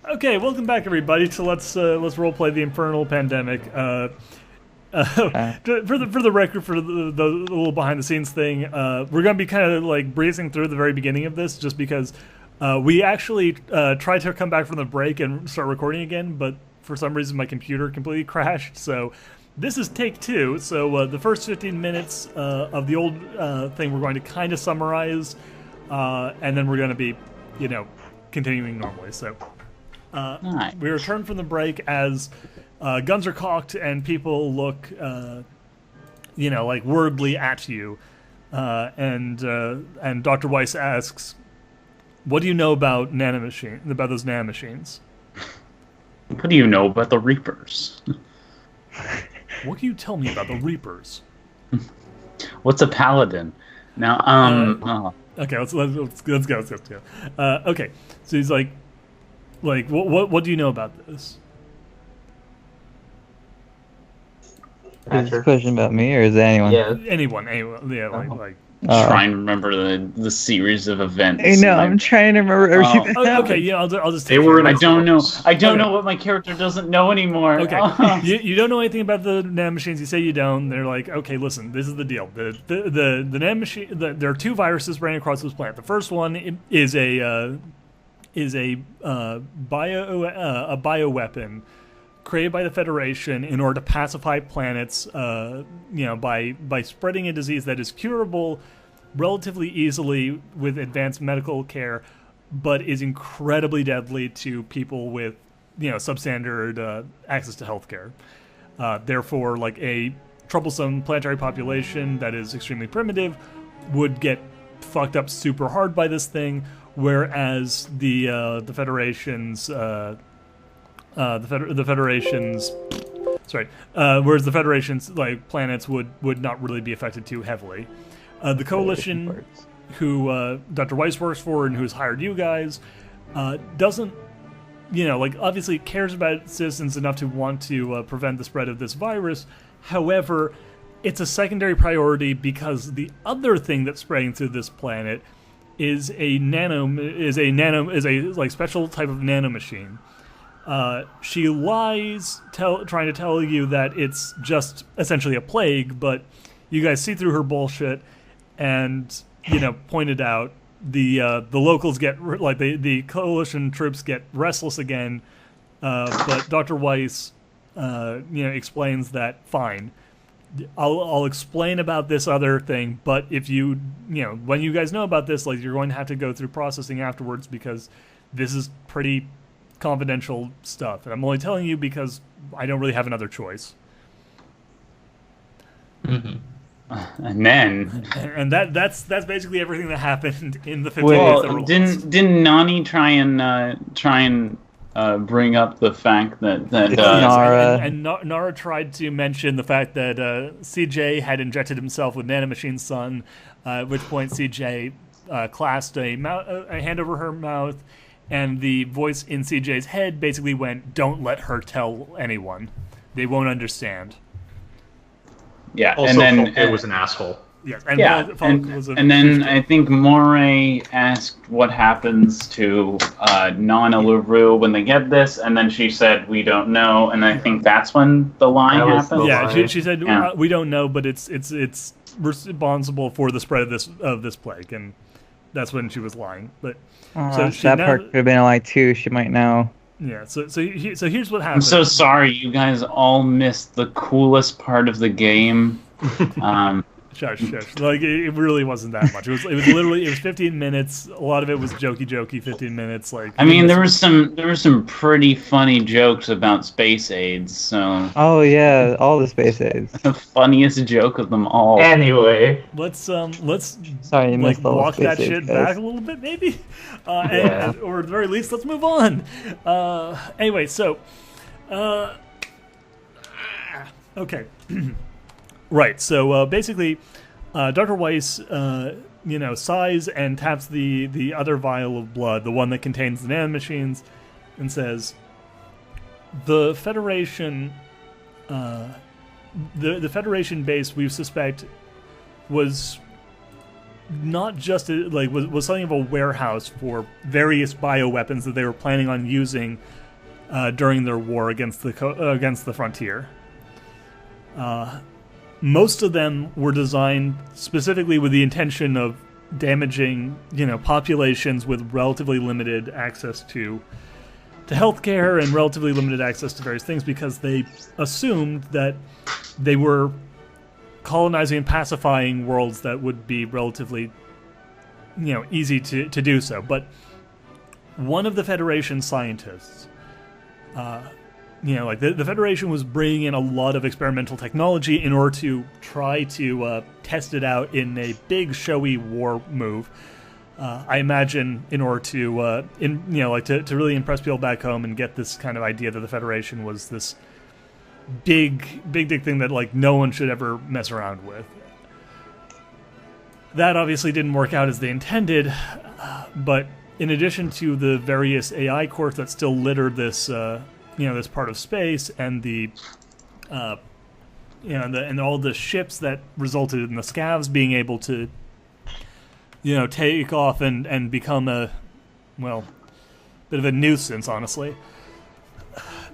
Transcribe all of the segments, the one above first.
Okay, welcome back, everybody. To let's roleplay the Infernal pandemic. For the record, for the little behind the scenes thing, we're gonna be kind of like breezing through the very beginning of this, just because we actually tried to come back from the break and start recording again, but for some reason my computer completely crashed. So this is take two. So the first 15 minutes of the old thing we're going to kind of summarize, and then we're going to be, continuing normally. So. Nice. We return from the break as guns are cocked and people look, like worriedly at you. And Dr. Weiss asks, "What do you know about those nanomachines?" What do you know about the Reapers? What can you tell me about the Reapers? What's a paladin? Now, Okay, let's go. Okay, so he's like, what do you know about this? Is this a question about me, or is it anyone? Yeah. Anyone, yeah, like. try and remember the series of events. I know, I'm trying to remember everything. Okay, yeah, I'll just. They were. I don't know. I don't know what my character doesn't know anymore. Okay, you don't know anything about the nanomachines. You say you don't. They're like, okay, listen, this is the deal. The nanomachine. There are two viruses running across this planet. The first one is a bioweapon created by the Federation in order to pacify planets, by spreading a disease that is curable relatively easily with advanced medical care, but is incredibly deadly to people with, substandard access to healthcare. Therefore, like a troublesome planetary population that is extremely primitive would get fucked up super hard by this thing, whereas the Federation's like planets would not really be affected too heavily. The Coalition, who Dr. Weiss works for and who's hired you guys, doesn't, obviously cares about citizens enough to want to prevent the spread of this virus. However, it's a secondary priority because the other thing that's spreading through this planet is a special type of nanomachine. She lies, trying to tell you that it's just essentially a plague, but you guys see through her bullshit, and pointed out the locals get the Coalition troops get restless again, but Dr. Weiss explains that fine. I'll explain about this other thing, but if when you guys know about this, you're going to have to go through processing afterwards because this is pretty confidential stuff, and I'm only telling you because I don't really have another choice. Mm-hmm. And that's basically everything that happened in the 15 minutes that were lost. Didn't Nani try and bring up the fact that Nara and Nara tried to mention the fact that CJ had injected himself with Nanomachine's son, at which point CJ clasped a hand over her mouth, and the voice in CJ's head basically went, "Don't let her tell anyone. They won't understand." Yeah, Also, and then it was an asshole. Yeah, and then I think Moray asked what happens to Nana LaRue when they get this, and then she said, "We don't know," and I think that's when the line That was happened. the Yeah, line. she said, Yeah. We don't know, but it's responsible for the spread of this plague, and that's when she was lying. But that part could have been a lie too. She might know. yeah, so here's what I'm happened. so sorry, you guys all missed the coolest part of the game. Shush. It really wasn't that much. It was literally 15 minutes. A lot of it was jokey 15 minutes. I mean, there was some pretty funny jokes about space aids. So Oh yeah, all the space aids. the funniest joke of them all. Anyway, let's Sorry, you missed all the walk space that aids, shit guys. back a little bit, maybe, Yeah. or at the very least, let's move on. Anyway, so, okay. Right, so basically, Dr. Weiss, sighs and taps the other vial of blood, the one that contains the nanomachines, and says, "The Federation, the Federation base we suspect was not just like was something of a warehouse for various bioweapons that they were planning on using during their war against the frontier. Most of them were designed specifically with the intention of damaging, populations with relatively limited access to healthcare and relatively limited access to various things, because they assumed that they were colonizing and pacifying worlds that would be relatively, easy to do so. But one of the Federation scientists, the Federation was bringing in a lot of experimental technology in order to try to test it out in a big, showy war move. I imagine in order to, to really impress people back home and get this kind of idea that the Federation was this big thing that no one should ever mess around with. That obviously didn't work out as they intended, but in addition to the various AI cores that still littered this, this part of space, and the, and all the ships that resulted in the scavs being able to, take off and become a, bit of a nuisance, honestly.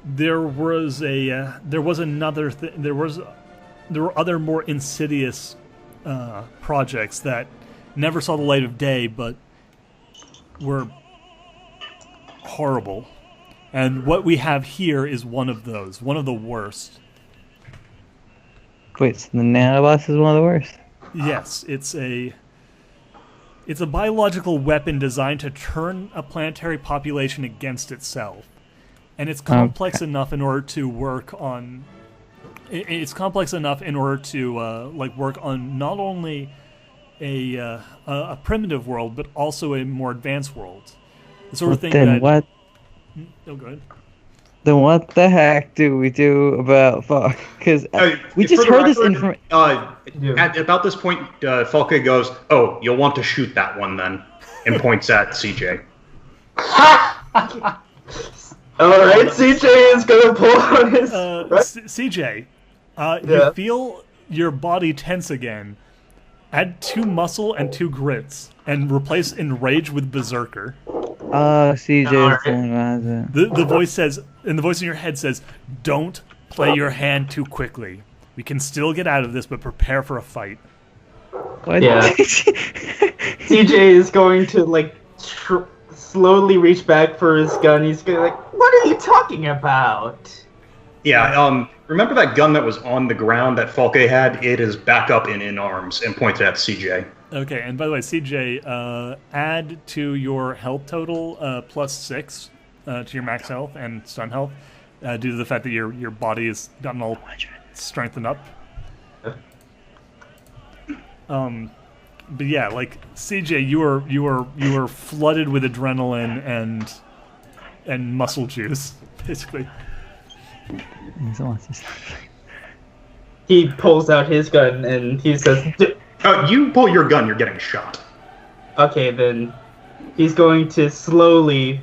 There were other more insidious projects that never saw the light of day, but were horrible. And what we have here is one of those, one of the worst. Wait, so the nanobots is one of the worst? Yes, it's a biological weapon designed to turn a planetary population against itself. And it's complex enough in order to work on... It's complex enough in order to work on not only a primitive world, but also a more advanced world. The sort of thing that... What? Oh, go ahead. Then what the heck do we do about fuck? Because we just heard this information. At about this point, Falke goes, "Oh, you'll want to shoot that one then," and points at CJ. Alright, CJ is gonna pull out his... CJ, you feel your body tense again. Add 2 muscle and 2 grits, and replace enrage with berserker. Oh, CJ. The voice says, and the voice in your head says, "Don't play your hand too quickly. We can still get out of this, but prepare for a fight." What? Yeah. CJ is going to slowly reach back for his gun. He's gonna "What are you talking about?" Yeah. Remember that gun that was on the ground that Falke had? It is back up and in arms, and pointed at CJ. Okay, and by the way, CJ, add to your health total +6 to your max health and stun health, due to the fact that your body has gotten all strengthened up. But yeah, CJ, you are flooded with adrenaline and muscle juice, basically. He pulls out his gun and he says, You pull your gun, you're getting shot. Okay, then he's going to slowly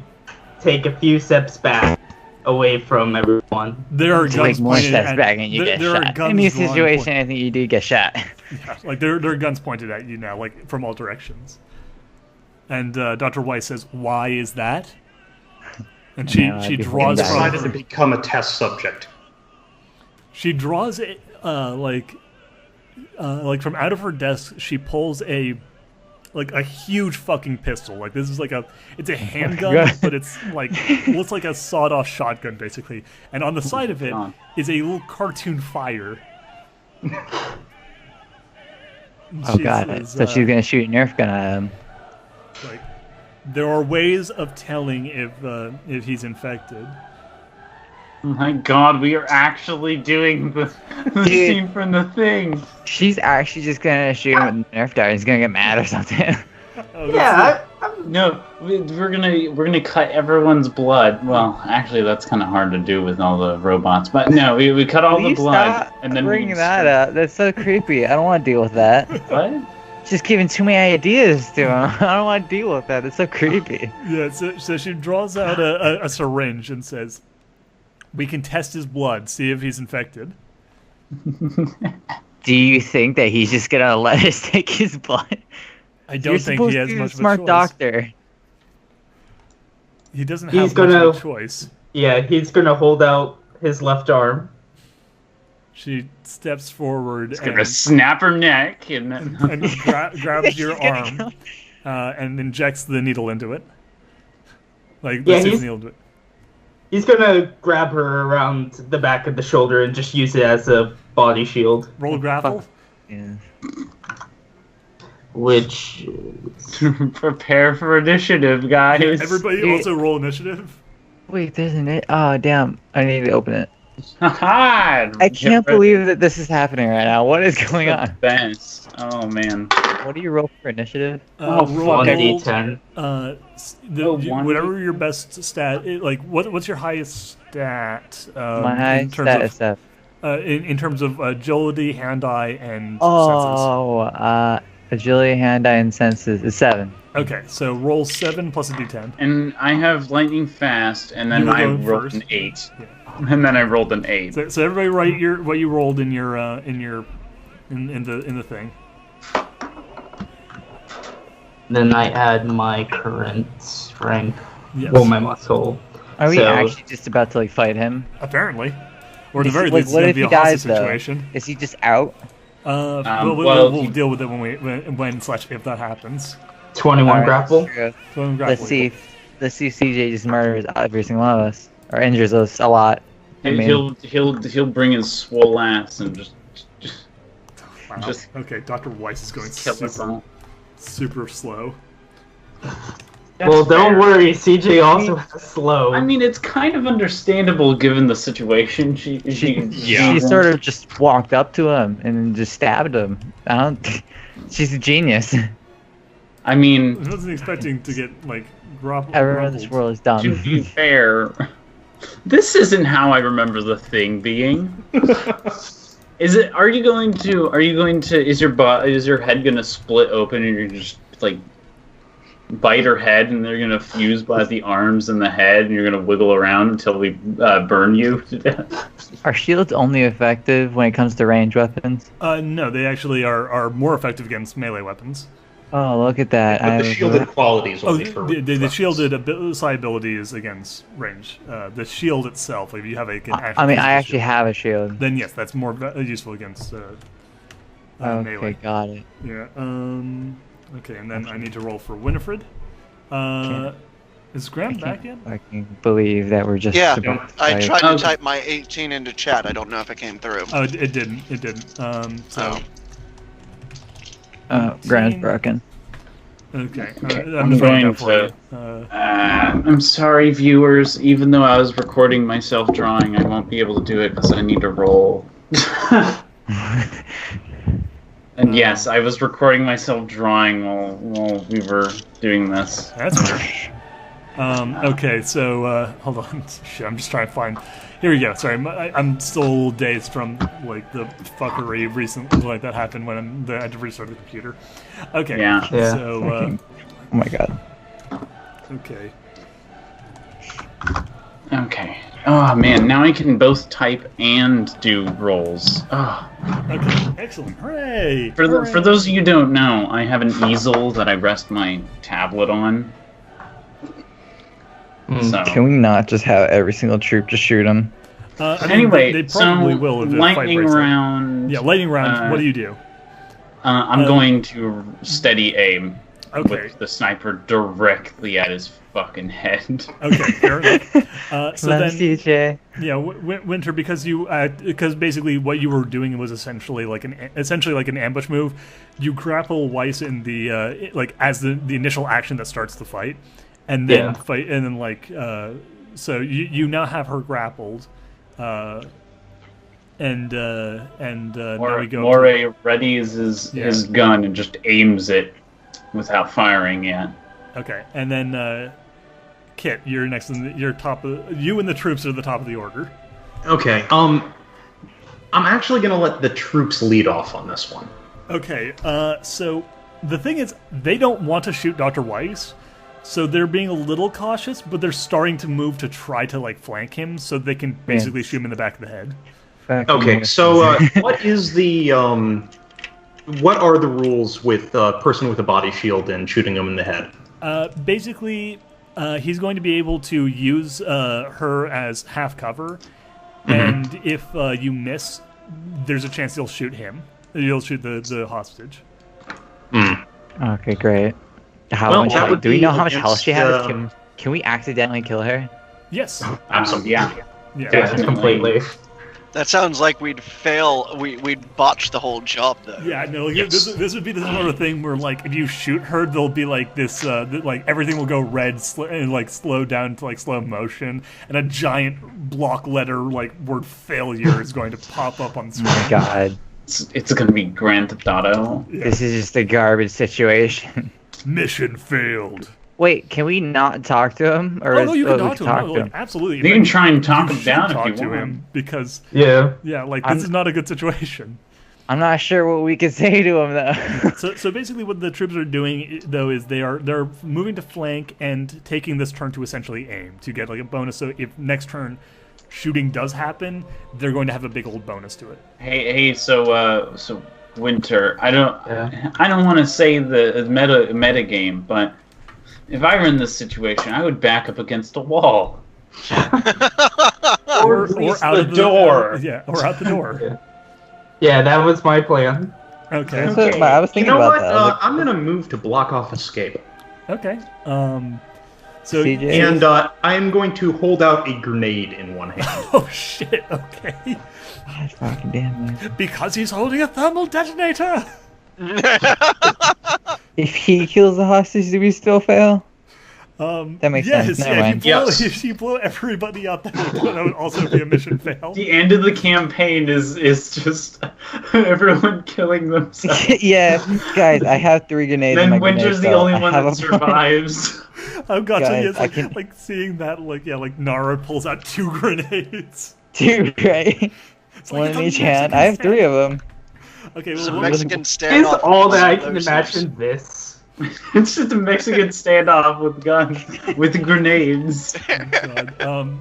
take a few steps back, away from everyone. There are guns more pointed steps at back and you get shot. In this situation, I think you do get shot. Yeah, there are guns pointed at you now, from all directions. And Dr. Weiss says, "Why is that?" And she draws from... Decided to become a test subject. She draws it, from out of her desk, she pulls a huge fucking pistol. This is it's a handgun, but it's looks like a sawed-off shotgun, basically. And on the side of it is a little cartoon fire. Oh god, so she's gonna shoot a Nerf gun at him. There are ways of telling if he's infected. Oh my god, we are actually doing the scene from the thing. She's actually just gonna shoot him with a Nerf dart. He's gonna get mad or something. No, we're gonna cut everyone's blood. Well, actually, that's kind of hard to do with all the robots. But no, we cut all the blood and then bring that up. That's so creepy. I don't want to deal with that. What? Just giving too many ideas to him. I don't want to deal with that. It's so creepy. Yeah. So she draws out a syringe and says, "We can test his blood, see if he's infected." Do you think that he's just gonna let us take his blood? I don't You're think supposed he to has be much a smart of a choice. doctor. He doesn't He's have much gonna- of a choice. Yeah, he's gonna hold out his left arm. She steps forward He's gonna snap her neck and then. and grabs your She's gonna arm kill- and injects the needle into it. Like, Yeah, the he's- needle into it. He's gonna grab her around the back of the shoulder and just use it as a body shield. Roll grapple. Yeah. Which Prepare for initiative, guys. Everybody Dude. also roll initiative. Wait, there's an. Oh, damn. I need to open it. Haha, I can't believe that this is happening right now. What is going on? Best. Oh man. What do you roll for initiative? Oh, Roll, fuck. 1d10. Whatever your best stat. What's your highest stat? My highest stat is 7. In terms of agility, hand-eye, and senses. Oh, agility, hand-eye, and senses is 7. Okay, so roll 7 plus a d10. And I have lightning fast, and then You were I going rolled first. an 8. Yeah. And then I rolled an 8. So everybody write what you rolled in the thing. Then I add my current strength. Yes. Well, my muscle. Are we So- actually just about to like fight him? Apparently, or at the Is very he- like, least, it's what going to if be a he hostage dies, though? situation. Is he just out? We'll deal with it when/if that happens. 21 Alright, grapple. true. So I'm Let's grappling. see if CJ just murders every single one of us or injures us a lot. I mean, He'll bring his swole ass and just Wow. just Okay, Dr. Weiss is going kill us all. super slow. Well, That's don't fair. worry. CJ also has slow. I mean, it's kind of understandable given the situation. She she sort of just walked up to him and just stabbed him. I don't. She's a genius. I mean, I wasn't expecting to get like Everyone in this world is dumb. to be fair, this isn't how I remember the thing being. Is it? Are you going to? Is your head gonna split open and you're just like bite her head and they're gonna fuse by the arms and the head and you're gonna wiggle around until we burn you to death? Are shields only effective when it comes to range weapons? No, they actually are more effective against melee weapons. Oh, look at that! But the shielded qualities Oh, only for the shielded side ability is against range. The shield itself, if you have a I mean, I actually have a shield. then yes, that's more useful against Okay, melee. got it. Yeah. Okay, and then I need to roll for Winifred. Is Graham back yet? I can believe that we're just. Yeah, about to I fight. tried to Okay. type my 18 into chat. I don't know if it came through. Oh, it didn't. It didn't. So Oh. Graham's broken. okay, I'm just writing going down for to- you. I'm sorry, viewers. Even though I was recording myself drawing, I won't be able to do it because I need to roll. And yes, I was recording myself drawing while we were doing this. That's weird. Okay, so hold on. Shit, I'm just trying to find. Here we go. Sorry, I'm still a little dazed from like the fuckery recently like that happened when I had to restart the computer. Okay. Yeah. Yeah. So Oh my god. okay. Okay. Oh man, now I can both type and do rolls. Oh. Okay. Excellent. Hooray! For those of you who don't know, I have an easel that I rest my tablet on. So Can we not just have every single troop just shoot him? I mean, anyway, they probably so will if the lightning fight breaks out. round. Yeah, lightning round. What do you do? I'm going to steady aim Okay. with the sniper directly at his fucking head. Okay. Fair enough. So Love then, CJ. yeah, Winter, because basically what you were doing was essentially like an ambush move. You grapple Weiss in the like as the initial action that starts the fight, and then Yeah. fight, and then like so you now have her grappled, and now we go. Moray readies his gun and just aims it without firing yet. Okay, and then Kit, you're next. You're top. You and the troops are the top of the order. Okay. I'm actually gonna let the troops lead off on this one. Okay, so the thing is, they don't want to shoot Dr. Weiss, so they're being a little cautious, but they're starting to move to try to like flank him, so they can basically shoot him in the back of the head. Fucking Okay. yes. So what is the what are the rules with a person with a body shield and shooting them in the head? Basically, he's going to be able to use her as half cover, and if you miss, there's a chance you'll shoot him. You'll shoot the hostage. Okay, great. Well, that would do we be know how much against, health she has? Can we accidentally kill her? Yes. Absolutely. Yeah. Completely. That sounds like we'd fail. We'd botch the whole job, though. Yeah, no. This would be the sort of thing where, like, if you shoot her, there'll be like this, like everything will go red and like slow down to like slow motion, and a giant block letter like word failure is going to pop up on screen. Oh my god. It's gonna be Grand Theft Auto. Yeah. This is just a garbage situation. Mission failed. Wait, can we not talk to him? Or Oh no, you can talk we to can him. No, like, absolutely. You can try and talk him should down talk if you to want. him because Yeah. like this is not a good situation. I'm not sure what we can say to him though. So basically, what the troops are doing though is they're moving to flank and taking this turn to essentially aim to get like a bonus. So if next turn shooting does happen, they're going to have a big old bonus to it. Hey, so Winter, I don't want to say the meta game, but if I were in this situation, I would back up against a wall. Or out the of the door. Yeah, or out the door. Yeah, that was my plan. Okay. That's what I was You thinking know about what? that. I was like, I'm gonna move to block off escape, Okay. So CJ? and I'm going to hold out a grenade in one hand. oh shit. Okay. God fucking damn man. Because he's holding a thermal detonator. If he kills the hostage, do we still fail? That makes yes, sense. Never yeah, mind. If you blow everybody out, that would also be a mission fail. The end of the campaign is just everyone killing themselves. Yeah, guys, I have 3 grenades. in my Then Winter's grenade the only belt. one I have that a plan. survives. Oh gotcha. Guys, Yes, I can- like seeing that, like Nara pulls out 2 grenades. 2, right? It's One it's in a each hand. Mexican I have 3 stand. of them. Okay, It's well, a what- Mexican Is standoff. all that I can explosives. imagine this. It's just a Mexican standoff with guns, with grenades. God. I'll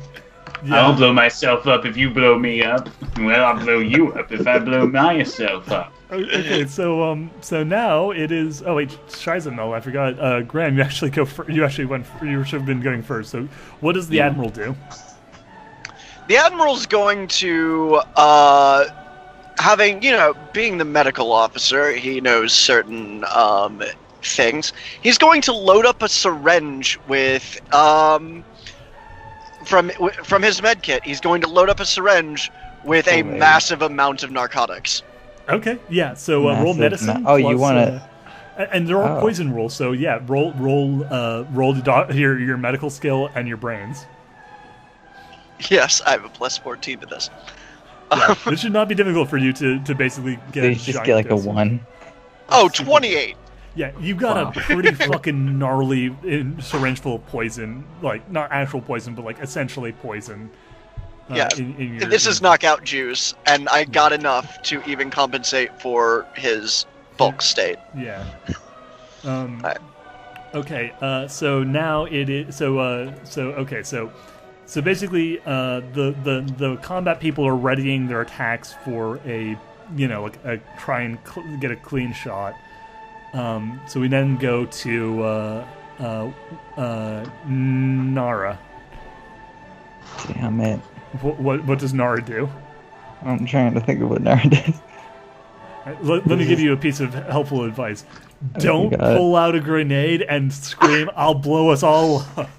Yeah. blow myself up if you blow me up. Well, I'll blow you up if I blow myself up. Okay, so now it is. Oh wait, Shiza, no, I forgot. Graham, you actually go. You actually went. You should have been going first. So, what does the admiral do? The Admiral's going to, being the medical officer, he knows certain things. He's going to load up a syringe with, from his med kit, he's going to load up a syringe with a man. massive amount of narcotics. Okay, yeah. So roll Massive medicine. Oh, you plus, wanna- and there are Oh. poison rules. So yeah, roll your medical skill and your brains. Yes, I have a plus 14 to this. Yeah, this should not be difficult for you to basically get. They just get like a 1. Oh, 28! Yeah, you got a pretty fucking gnarly syringe full of poison, like not actual poison, but like essentially poison. Yeah, in your, This is knockout juice, and I got enough to even compensate for his bulk state. Yeah. Alright. Okay. So now it is. So basically, the combat people are readying their attacks for a try and get a clean shot. So we then go to Nara. Damn it. What does Nara do? I'm trying to think of what Nara does. Let me give you a piece of helpful advice. Don't God. pull out a grenade and scream, "I'll blow us all up."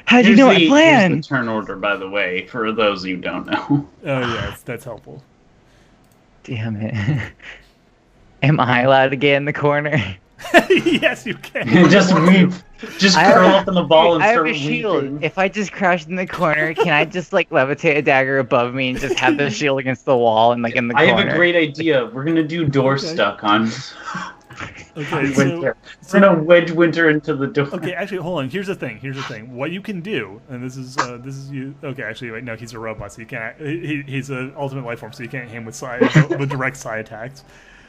How'd you know my Here's plan? the turn order, by the way, for those who don't know. Oh yeah, that's helpful. Damn it. Am I allowed to get in the corner? Yes, you can. Just curl up in the ball and I have start a shield. weeping. If I just crouch in the corner, can I just like levitate a dagger above me and just have the shield against the wall and like in the I corner? have a great idea. We're gonna do door stuck on Okay, so Winter. We're gonna wedge Winter into the door. okay, actually, hold on. Here's the thing. What you can do, and this is you. Okay, actually, wait, no, he's a robot, so you can't. He's an ultimate life form, so you can't hit him with with direct psi attacks.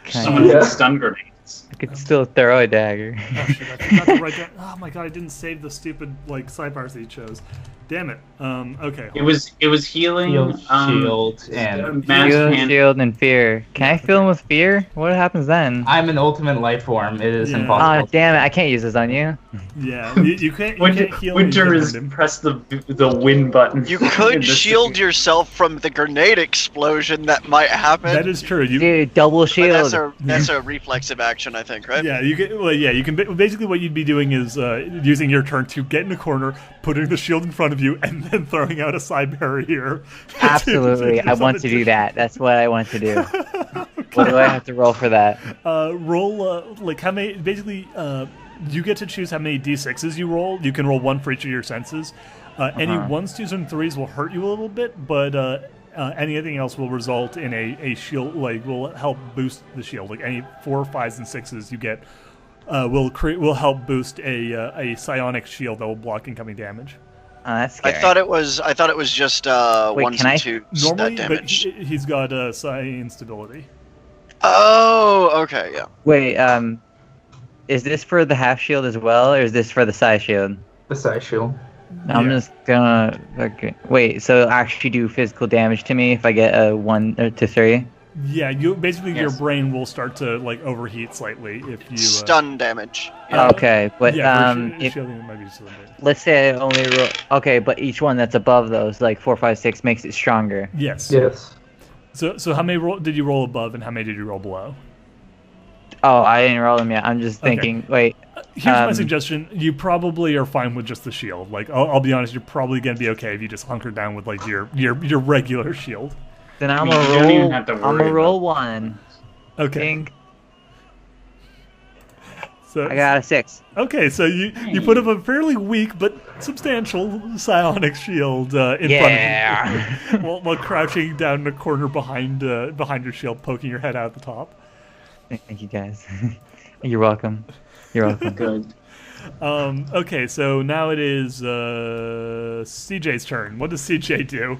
Can I Someone use- with a stun grenade. I could still throw a dagger. Oh shit! I forgot to write down. Oh my god! I didn't save the stupid like sidebars that you chose. Damn it. Okay. It was healing, shield, and Shield and fear. Can I fill him with fear? What happens then? I'm an ultimate life form. It is Yeah. impossible. Oh damn it! I can't use this on you. Yeah, you can't. You can't heal. Winter him. is press the win button. You in could this shield yourself from the grenade explosion that might happen. That is true. You. Dude, double But shield. that's a reflexive action, I think, right? Yeah, you can. Well, yeah, you can. Basically, what you'd be doing is using your turn to get in a corner, putting the shield in front of you, and then throwing out a side barrier. Absolutely, I want to do that. That's what I want to do. What do I have to roll for that? Roll like how many? Basically, you get to choose how many d6s you roll. You can roll one for each of your senses. Any ones, twos, and threes will hurt you a little bit, but anything else will result in a shield. Like will help boost the shield. Like any 4, 5s, and 6s you get will help boost a psionic shield that will block incoming damage. Oh, that's I scary. thought it was just ones can I- and twos Normally, that but damage. he's got psi instability. Oh, okay, yeah. Wait, is this for the half shield as well, or is this for the side shield? The side shield. I'm Yeah. just gonna. Okay. Wait, so actually do physical damage to me if I get a 1 to 3? Yeah, you basically your Yes. brain will start to like overheat slightly if you Stun damage. Yeah. Okay, but Yeah, for if, shielding, it might be stun damage. let's say I only roll. Okay, but each one that's above those, like 4, 5, 6, makes it stronger. Yes. Yes. So how many did you roll above, and how many did you roll below? Oh, I didn't roll them yet. I'm just Okay. thinking. Wait. Here's my Um, suggestion: you probably are fine with just the shield. Like I'll be honest, you're probably gonna be okay if you just hunker down with like your regular shield. Then I'm I mean, gonna you don't even roll. have to I'm worry gonna roll about- 1. Okay. Ding. So I got a 6. okay, so you put up a fairly weak but substantial psionic shield in Yeah. front of you, while crouching down in a corner behind your shield, poking your head out the top. Thank you guys. You're welcome. You're welcome. Good. Okay, so now it is CJ's turn. What does CJ do?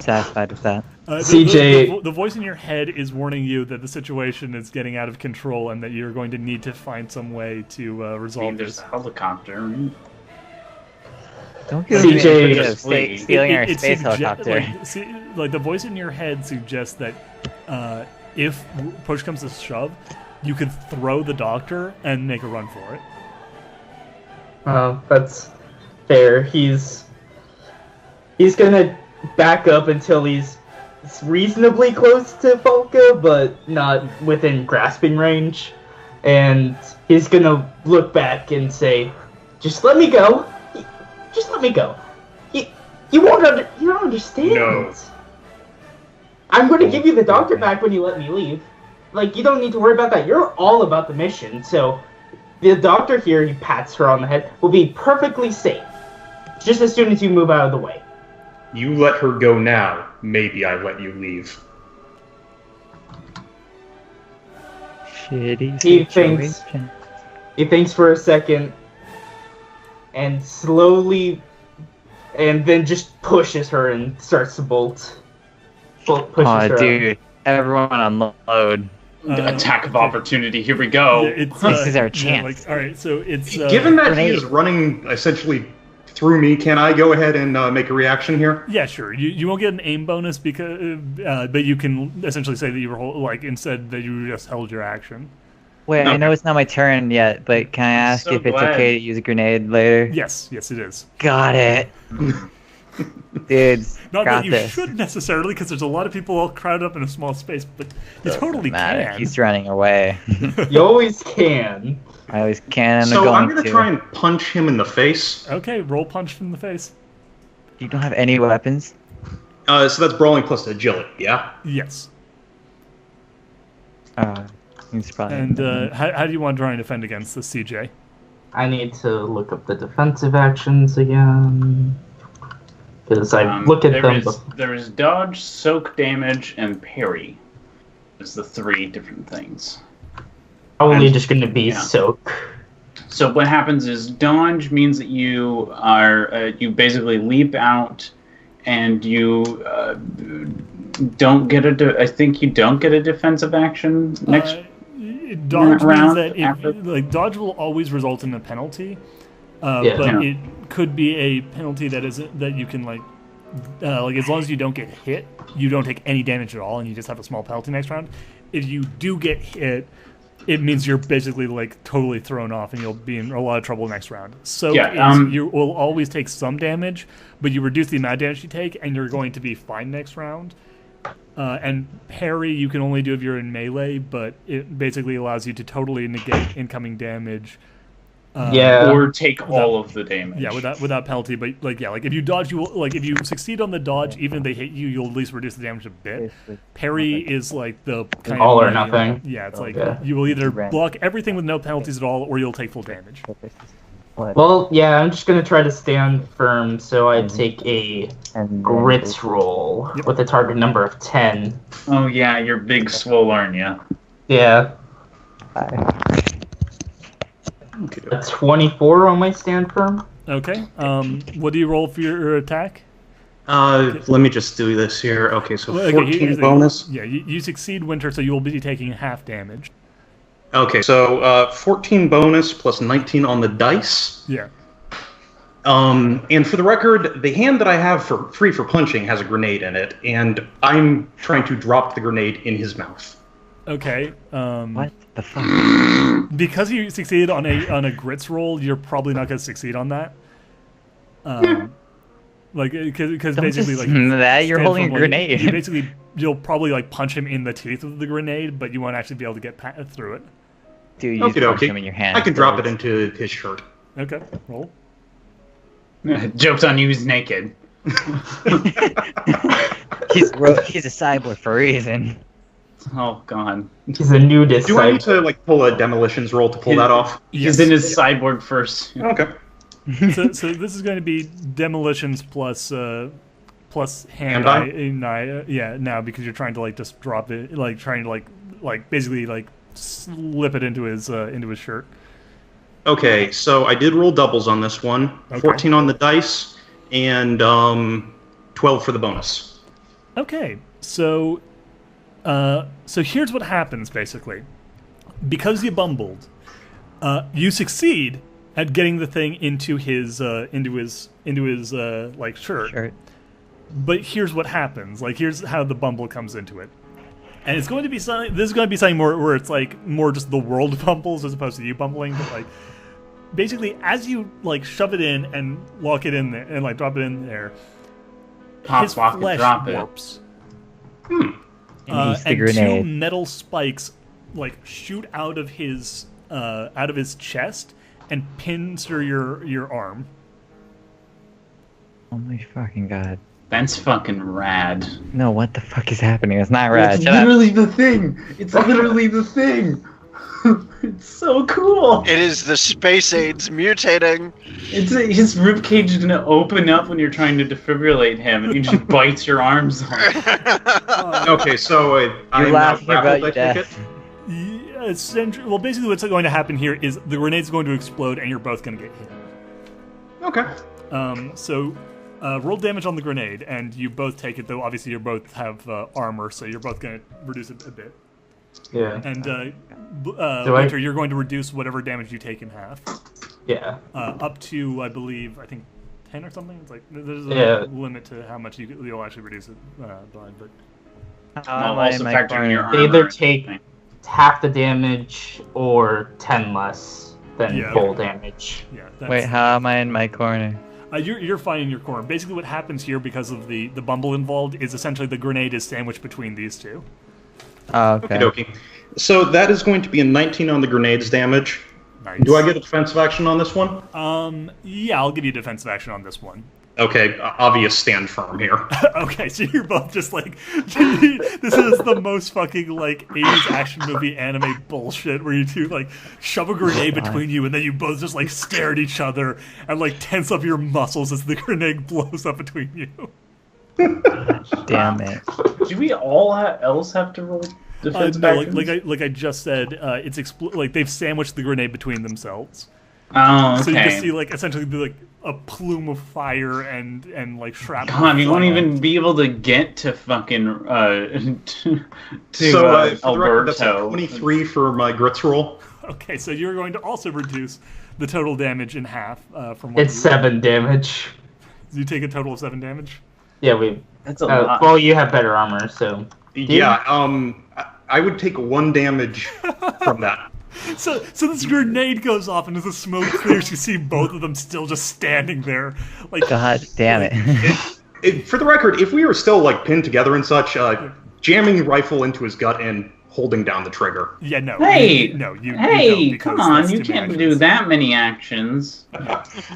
Satisfied with that. CJ the voice in your head is warning you that the situation is getting out of control and that you're going to need to find some way to I resolve mean, there's this. a helicopter. Don't give CJ me any just of stealing our It space sugge- helicopter. like the voice in your head suggests that if push comes to shove, you could throw the doctor and make a run for it. That's fair. He's gonna back up until he's reasonably close to Volka, but not within grasping range. And he's gonna look back and say, "Just let me go. Just let me go. You don't understand. No. I'm gonna give you the doctor back when you let me leave. Like, you don't need to worry about that. You're all about the mission, so the doctor here," he pats her on the head, "will be perfectly safe. Just as soon as you move out of the way." You let her go now, maybe I let you leave. Shitty He thinks- situation. He thinks for a second, and slowly, and then just pushes her and starts to bolt. Pushes her Aw, out. dude. Everyone unload. Attack of opportunity. Here we go. Yeah, it's, This is our yeah, chance. like, all right, so it's Given that he grenade. is running essentially through me, can I go ahead and make a reaction here? yeah, sure. You won't get an aim bonus because, but you can essentially say that you were instead that you just held your action. Wait, I know it's not my turn yet, but can I ask So if it's glad. okay to use a grenade later? Yes, it is. Got it. Dude, Not got that you this. should necessarily, because there's a lot of people all crowded up in a small space, but you totally Matter. can. He's running away. You always can. I always can and So I'm going going to try and punch him in the face. Okay, roll punch from the face. You don't have any weapons? So that's brawling plus agility, yeah? Yes. He's probably. And how do you want to try and defend against this, CJ? I need to look up the defensive actions again. Because I look at them. There is dodge, soak damage, and parry. Is the 3 different things. Probably just going to be Yeah. soak. So what happens is dodge means that you are you basically leap out, and you don't get I think you don't get a defensive action next. dodge means round that after? dodge will always result in a penalty, but Yeah. it could be a penalty that you can as long as you don't get hit, you don't take any damage at all, and you just have a small penalty next round. If you do get hit, it means you're basically totally thrown off, and you'll be in a lot of trouble next round. So you will always take some damage, but you reduce the amount of damage you take, and you're going to be fine next round. And parry you can only do if you're in melee, but it basically allows you to totally negate incoming damage. Or take all of the damage. Yeah, without penalty. But if you dodge, you will, if you succeed on the dodge, even if they hit you, you'll at least reduce the damage a bit. Parry is the kind all of or nothing. Yeah, it's you will either block everything with no penalties at all, or you'll take full damage. Well, yeah, I'm just gonna try to stand firm, so I take a grit roll with a target number of 10. Oh yeah, you're big swole, aren't you? Yeah. A 24 on my stand firm. Okay. What do you roll for your attack? Let me just do this here. Okay, so 14 here's bonus. You succeed, Winter, so you will be taking half damage. Okay, so 14 bonus plus 19 on the dice. Yeah. And for the record, the hand that I have free for punching has a grenade in it, and I'm trying to drop the grenade in his mouth. Okay. What the fuck? Because you succeeded on a grits roll, you're probably not going to succeed on that. Because basically, you're holding a grenade. You'll probably punch him in the teeth with the grenade, but you won't actually be able to get through it. Dude, you punch him in your hand. I can drop it into his shirt. Okay, roll. Joke's on you, he's naked. He's a cyborg for a reason. Oh god. He's a nudist. Do I need to pull a demolitions roll to pull that off? He's in his cyborg first. Okay. So this is going to be demolitions plus hand eye. Now because you're trying to just drop it, trying to basically slip it into his shirt. Okay, so I did roll doubles on this one. Okay. 14 on the dice and 12 for the bonus. Okay, so here's what happens basically. Because you bumbled, you succeed at getting the thing into his shirt. But here's what happens. Here's how the bumble comes into it. And it's going to be something. This is going to be something more where it's more just the world bumbles as opposed to you bumbling. But basically, as you shove it in and lock it in there and drop it in there, his flesh warps. And two metal spikes shoot out of his chest and pincer your arm. Oh my fucking god. That's fucking rad. No, what the fuck is happening? It's not rad. It's literally the thing. It's literally the thing. It's so cool. It is the space aids mutating. His ribcage is gonna open up when you're trying to defibrillate him, and he just bites your arms off. Okay, so you're laughing about your death. Well, basically what's going to happen here is the grenade's going to explode and you're both going to get hit. Okay. So roll damage on the grenade, and you both take it, though obviously you both have armor, so you're both going to reduce it a bit. Yeah. And Winter, you're going to reduce whatever damage you take in half. Yeah. Up to, I think 10 or something? It's there's a limit to how much you'll actually reduce it by, but... also factoring your armor. They either take half the damage or 10 less than full damage. Yeah. Wait, how am I in my corner? You're fine in your corner. Basically what happens here because of the bumble involved is essentially the grenade is sandwiched between these two. Oh, okay. Okay. So that is going to be a 19 on the grenade's damage. Nice. Do I get a defensive action on this one? Yeah, I'll give you a defensive action on this one. Okay, obvious stand firm here. Okay, so you're both just this is the most fucking 80s action movie anime bullshit where you two shove a grenade between you and then you both just stare at each other and tense up your muscles as the grenade blows up between you. Damn it. Do we all else have to roll defensive actions? Like I just said, it's they've sandwiched the grenade between themselves. Oh, okay. So you just see like essentially like a plume of fire and like shrapnel. God, you won't even be able to get to fucking to So for the record, that's Alberto. a 23 for my grits roll. Okay, so you're going to also reduce the total damage in half from what It's 7 damage. You take a total of 7 damage. Yeah, That's a lot. well, you have better armor, so. Yeah, I would take 1 damage from that. So this grenade goes off, and as the smoke clears, you see both of them still just standing there. Like, God damn it. For the record, if we were still like pinned together and such, jamming your rifle into his gut and holding down the trigger. Yeah, no. Hey, you don't hey, because come on! that's You too many can't actions. do that many actions.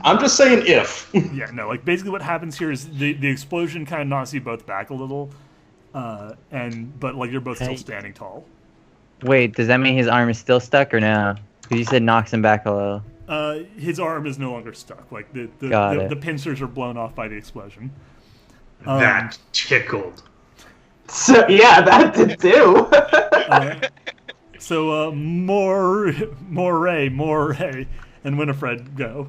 I'm just saying if. Yeah, no. Like basically, what happens here is the explosion kind of knocks you both back a little, but like you're both still standing tall. Wait, does that mean his arm is still stuck or no? 'Cause you said knocks him back a little. His arm is no longer stuck. Like Got it. the pincers are blown off by the explosion. That tickled. So, yeah, that did too. So Moray, and Winifred go.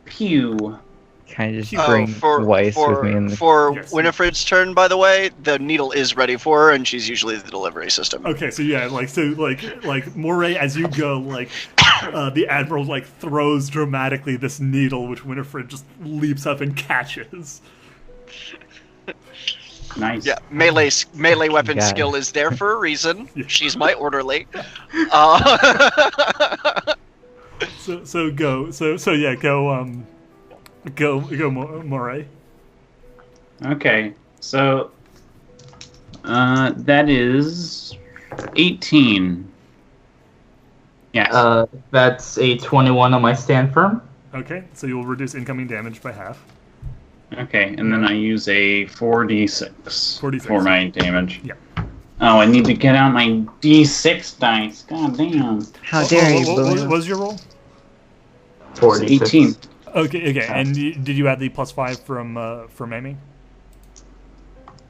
Pew. Can I just bring Weiss with me in the... For Yes. Winifred's turn, by the way, the needle is ready for her, and she's usually the delivery system. Okay, so yeah, like Moray, as you go, like the admiral like throws dramatically this needle, which Winifred just leaps up and catches. Nice. Yeah, melee weapon Got it. skill is there for a reason. Yeah. She's my orderly. So go. So yeah, go Moray. Okay, so that is 18. Yes. That's a 21 on my stand firm. Okay, so you'll reduce incoming damage by half. Okay, and then I use a 4d6 4d6. for my damage. Yeah. Oh, I need to get out my d6 dice. God damn. How dare you, What Blue? was your roll? 46. 18. Okay, and did you add the +5 from Amy?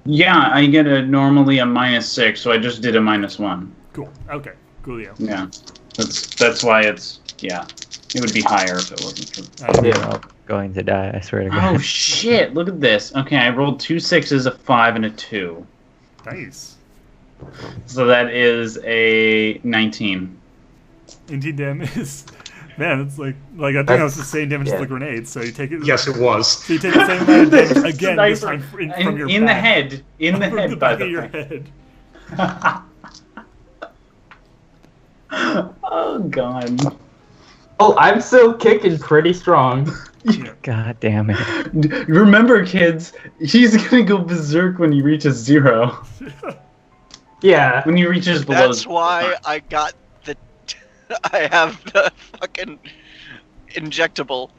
Yeah, I get normally a -6, so I just did a -1. Cool. Okay. Coolio. Yeah. That's why it's, yeah. It would be higher if it wasn't for... We're all going to die, I swear to God. Oh shit, look at this. Okay, I rolled 2 6s, a 5, and a 2. Nice. So that is a 19. 18 damage. Man, it's like I think that was the same damage as the grenade. So you take it. Yes, it was. So you take the same amount of damage again. This time from your in the back. head. In the From head, the by back the of your way. head. Oh god. Oh, I'm still kicking pretty strong. God damn it. Remember, kids, he's gonna go berserk when he reaches 0. Yeah. When he reaches below. That's why I got the. I have the fucking injectable.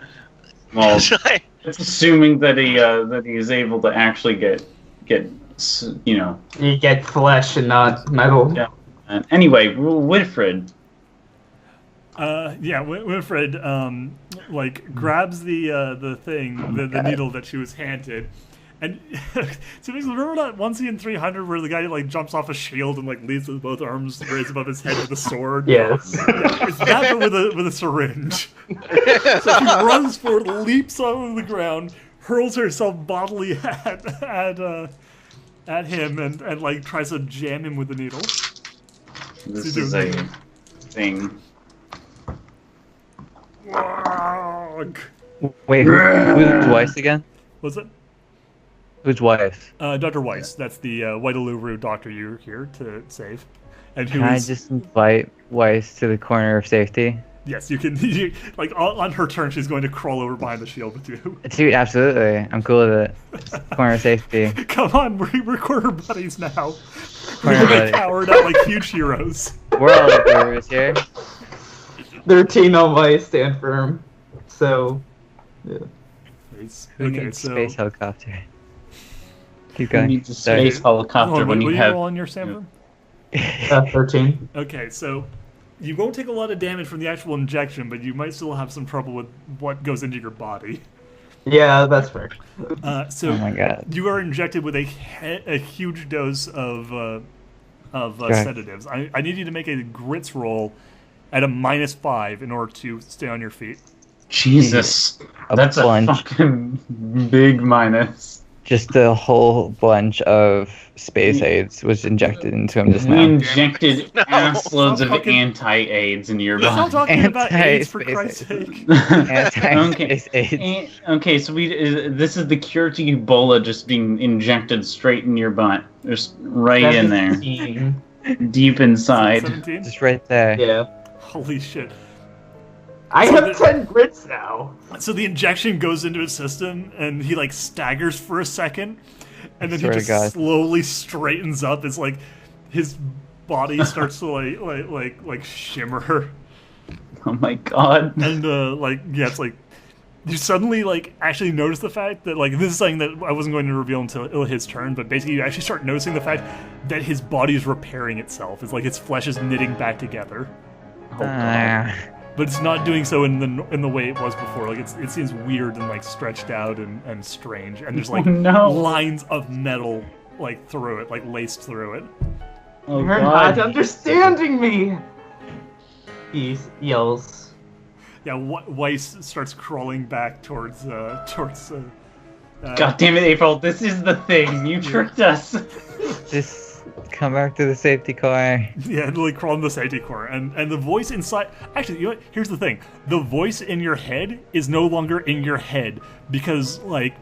Well, it's assuming that he is able to actually get you know. You get flesh and not metal. Yeah. Anyway, Winifred. Yeah, Winifred like grabs the thing, the needle that she was handed, and so remember that one scene in 300 where the guy like jumps off a shield and like leads with both arms raised above his head with a sword. Yes. Yeah, it's that but with a syringe. So she runs forward, leaps over the ground, hurls herself bodily at him, and like tries to jam him with the needle. This is a thing. Wait, who's Weiss again? What's it? Who's Weiss? Dr. Weiss. That's the Whitealuru doctor you're here to save. And who Can I is- just invite Weiss to the corner of safety? Yes, you can. Like on her turn, she's going to crawl over behind the shield with you. Dude, absolutely. I'm cool with it. Corner of safety. Come on, we're quarter buddies now. Corner We're buddy. powered up like huge heroes. We're all heroes here. 13 on my stand firm. So, yeah. Who Okay, needs so space helicopter? Keep You going. need the Sorry. space helicopter Hold on, when will you you have. roll on your Samford? 13. Okay, so you won't take a lot of damage from the actual injection, but you might still have some trouble with what goes into your body. Yeah, that's fair. So Oh my god. you are injected with a huge dose of Okay. sedatives. I need you to make a grits roll at a -5 in order to stay on your feet. Jesus, A that's bunch. a fucking big minus. Just a whole bunch of space aids was injected into him just We now. injected No. ass loads of Stop fucking- anti-AIDS in your Stop body. talking about AIDS for Anti-space Christ's sake. Anti-space aids. Okay, so this is the cure to Ebola just being injected straight in your butt. Just right in there. 17. Deep inside. 17? Just right there. Yeah. Holy shit. I So have 10 grits now. So the injection goes into his system, and he like staggers for a second, and then he Swear to just God. slowly straightens up. It's like his body starts to like shimmer, Oh my god. and it's like you suddenly like actually notice the fact that like this is something that I wasn't going to reveal until his turn, but basically you actually start noticing the fact that his body is repairing itself. It's like his flesh is knitting back together. Oh god. But it's not doing so in the way it was before. Like it seems weird and like stretched out and strange. And there's like Oh, no. lines of metal like through it, like laced through it. Oh You're god. not understanding me. He yells. Yeah, Weiss starts crawling back towards. God damn it, April! This is the thing. You tricked us. Just come back to the safety car. Yeah, and like crawl in the safety core, and the voice inside. Actually, you know what? Here's the thing: the voice in your head is no longer in your head because like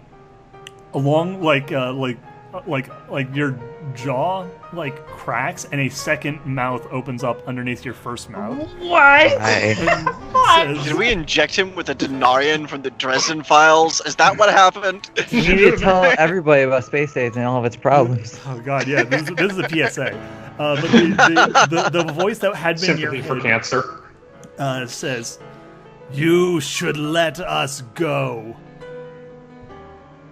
along like your jaw like cracks and a second mouth opens up underneath your first mouth. What? And says- Did we inject him with a Denarian from the Dresden Files? Is that what happened? You need to tell everybody about space aids and all of its problems. Oh god, yeah, this is a PSA. But the voice that had been in your Sympathy for head cancer. says, "You should let us go."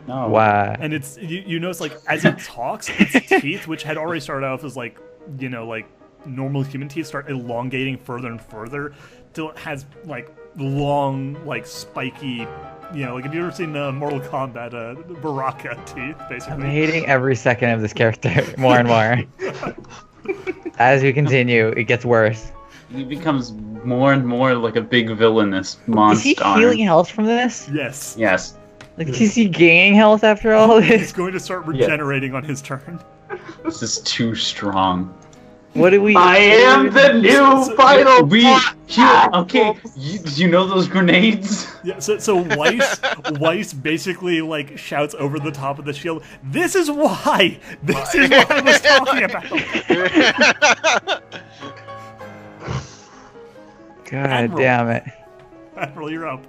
No. Why? And it's you notice like as it talks, its teeth, which had already started off as like like normal human teeth, start elongating further and further till it has like long like spiky. Like have you ever seen Mortal Kombat Baraka teeth, I'm basically? hating every second of this character more and more. As we continue, it gets worse. He becomes more and more like a big villainous Is monster. he healing health from this? Yes. Yes. Like, is he gaining health after all He's this? going to start regenerating on his turn. This is too strong. What do we? I am the new final boss. Okay, you know those grenades? Yeah, so Weiss basically like shouts over the top of the shield, "This is why! This is what I was talking about!" God Admiral. damn it! Admiral, you're up.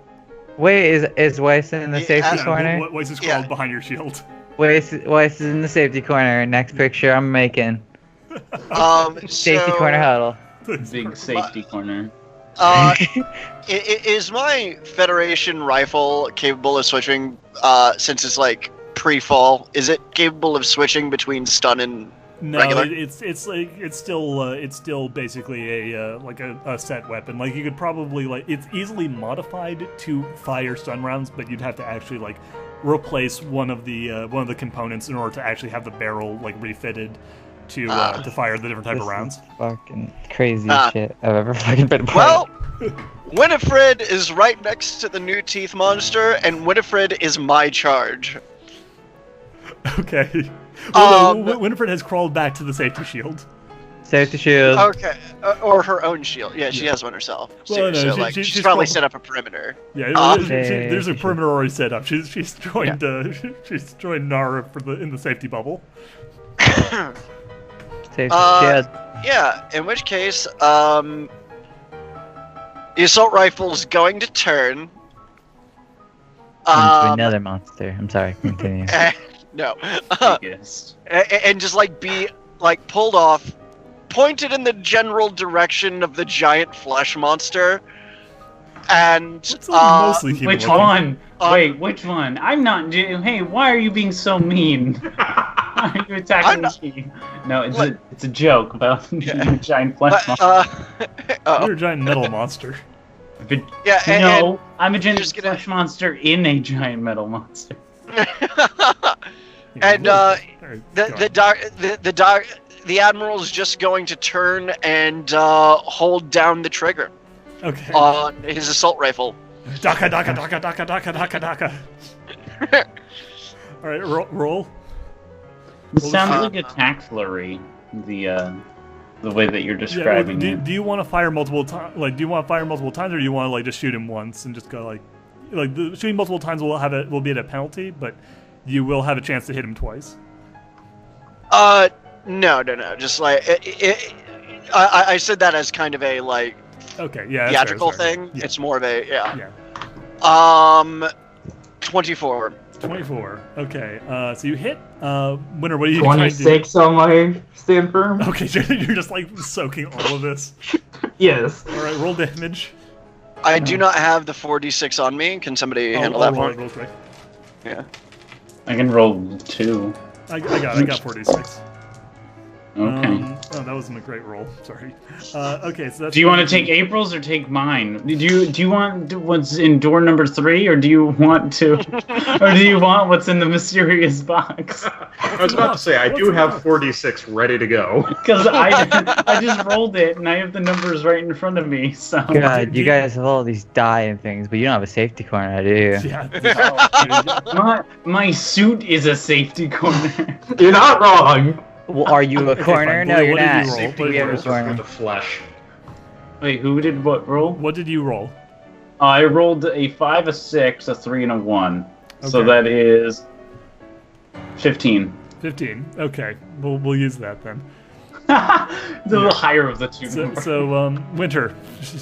Wait, is Weiss in the safety Yeah, corner? Weiss is crawled Yeah. behind your shield. Weiss is in the safety corner. Next picture I'm making. Safety So, corner huddle. Big safety corner. Is my Federation rifle capable of switching, since it's like pre-fall, is it capable of switching between stun and No, regular? it's still basically a set weapon. Like you could probably it's easily modified to fire stun rounds, but you'd have to actually like replace one of the components in order to actually have the barrel like refitted to fire the different type This of rounds. is fucking crazy shit I've ever fucking been a part Well, of. Winifred is right next to the new teeth monster, and Winifred is my charge. Okay. Well, no, Um, Winifred has crawled back to the safety shield. Safety shield. Okay, or her own shield. Yeah, she has one herself. Well, no, She's she's probably called- set up a perimeter. Yeah, there's a Safety perimeter already set up. She's joined she's joined Nara in the safety bubble. Safety Uh, shield. Yeah, in which case, the assault rifle's going to turn. Into another monster. I'm sorry. Continue. No. Biggest. And just like be like pulled off, pointed in the general direction of the giant flesh monster, and It's mostly human Which looking. one? Wait, which one? I'm not. Hey, why are you being so mean? Why are you attacking me? No, it's a joke about the giant flesh monster. You're a giant metal monster. Yeah, No, I'm a giant just gonna- flesh monster in a giant metal monster. And Alright, go on. the admiral's just going to turn and hold down the trigger Okay. on his assault rifle. Daka, daka, daka, daka, daka, daka, daka. All right, roll. It sounds like a tax flurry. The way that you're describing it. Do you want to fire multiple times? Like, do you want to fire multiple times, or do you want to like just shoot him once and just go like the shooting multiple times will be at a penalty, but you will have a chance to hit him twice. No. Just like I said that as kind of a like theatrical thing. Yeah. It's more of a yeah. 24. 24. Okay. So you hit. Winner, what are you 26 on my stand firm. Okay, you're just like soaking all of this. Yes. All right, roll damage. I do not have the 4d6 on me. Can somebody handle that for me? Real quick. Yeah. I can roll 2. I got 46. Okay. Oh, that wasn't a great roll. Sorry. Okay, so that's. Do you want to take April's or take mine? Do you want what's in door number 3, or do you want what's in the mysterious box? I was about to say I do have 46 ready to go. Because I just rolled it and I have the numbers right in front of me. So. God, you guys have all these die and things, but you don't have a safety corner, do you? Yeah. My suit is a safety corner. You're not wrong. Well, are you a corner? No, you're not. Safety have a for corner. the flesh. Wait, who did what roll? What did you roll? I rolled a 5, a 6, a 3, and a 1. So Okay. that is 15. 15. Okay, we'll use that then. The little higher of the two. So Winter,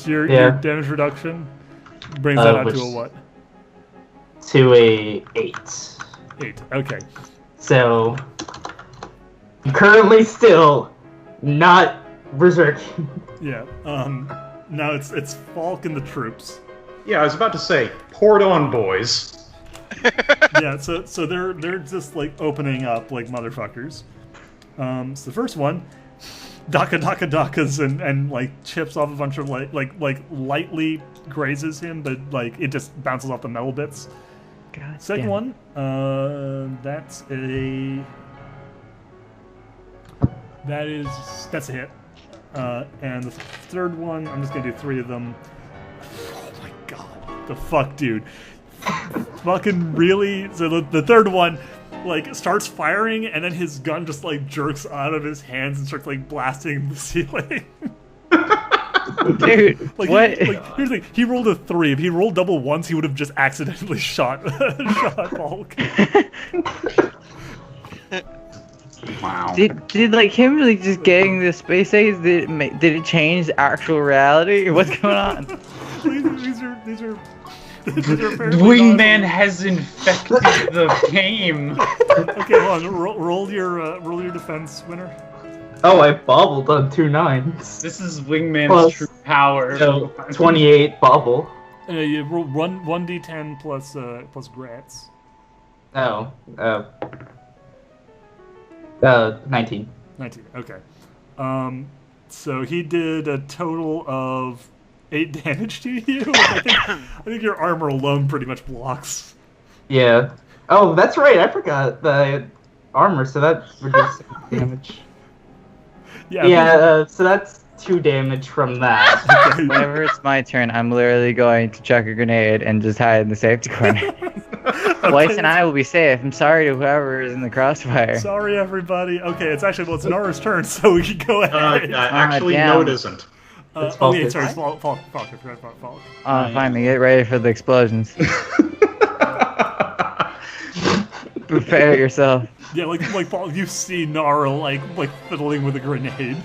your damage reduction brings that out to a what? To a 8. 8. Okay. So I'm currently still not berserking. Yeah. Now it's Falk and the troops. Yeah, I was about to say, pour it on, boys. Yeah. So they're just like opening up like motherfuckers. So the first one, dakas and like chips off a bunch of like lightly grazes him, but like it just bounces off the metal bits. God Second damn. one, that's a hit. And the third one, I'm just gonna do 3 of them. Oh my god, the fuck, dude! Fucking really? So the third one, like, starts firing, and then his gun just like jerks out of his hands and starts like blasting the ceiling. Dude, Like, what? Here's the thing: he rolled a 3. If he rolled double once, he would have just accidentally shot Hulk. Wow. Did like him really just getting the space age? Did it change the actual reality? What's going on? These are Wingman has infected the game. Okay, hold on. Roll your defense, Winner. Oh, I bobbled on 2 9s. This is Wingman's Plus- true power. So 28 bobble. You roll 1d10 plus grats. Oh. 19. 19. Okay. So he did a total of 8 damage to you. I think your armor alone pretty much blocks. Yeah. Oh, that's right. I forgot the armor, so that reduces damage. Yeah. So that's 2 damage from that. Whenever it's my turn, I'm literally going to chuck a grenade and just hide in the safety corner. Weiss and I will be safe. I'm sorry to whoever is in the crossfire. Sorry, everybody. Okay, it's Nora's turn, so we can go ahead. Actually, damn. no, it isn't. Oh, yeah, sorry, it's Falk. I forgot about Falk. Finally, get ready for the explosions. Prepare yourself. Yeah, like Falk, you see Nara like fiddling with a grenade.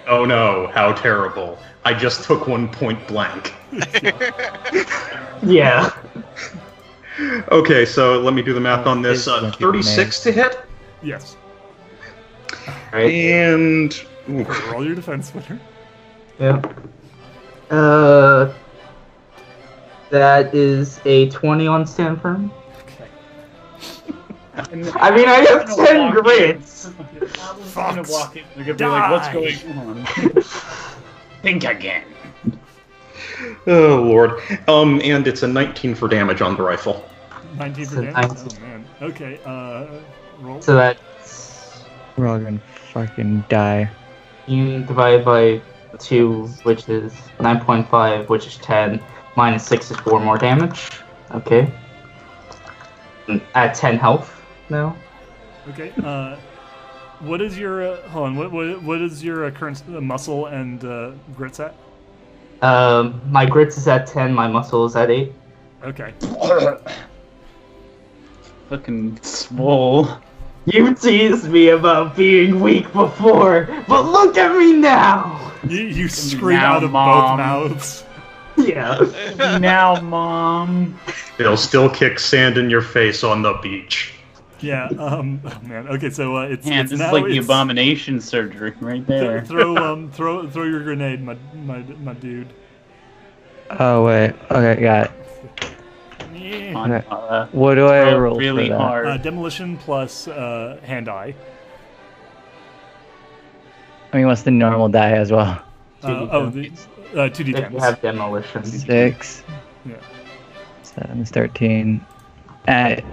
Oh no, how terrible. I just took 1 point blank. Yeah. Okay, so let me do the math on this. 36 to hit? Yes. Right. And... Roll your defense, Winner. Yeah. That is a 20 on stand firm. Okay. I mean, I have 10 grades. Alan's gonna walk in. They're gonna be like, "What's going on?" Think again. Oh, Lord. And it's a 19 for damage on the rifle. 19 for So damage? 19. Oh, man. Okay, roll. So that's We're all gonna fucking die. you divide by 2, which is 9.5, which is 10. -6 is 4 more damage. Okay. At 10 health now. Okay. What is your hold on? What is your current muscle and grits at? My grits is at 10. My muscle is at 8. Okay. Fucking swole. You teased me about being weak before, but look at me now. You scream Now, out of Mom. both mouths. Yeah. Now, Mom. They'll still kick sand in your face on the beach. Yeah. Oh man. Okay. So it's Man, it's this now is like the it's- abomination surgery right there. throw your grenade, my dude. Oh wait. Okay, got it. Yeah. On, Okay. What do I throw roll really for that? hard. Demolition plus hand eye. I mean, what's the normal die as well? 2d10s. If you have demolition. 6. Yeah. 7 is 13.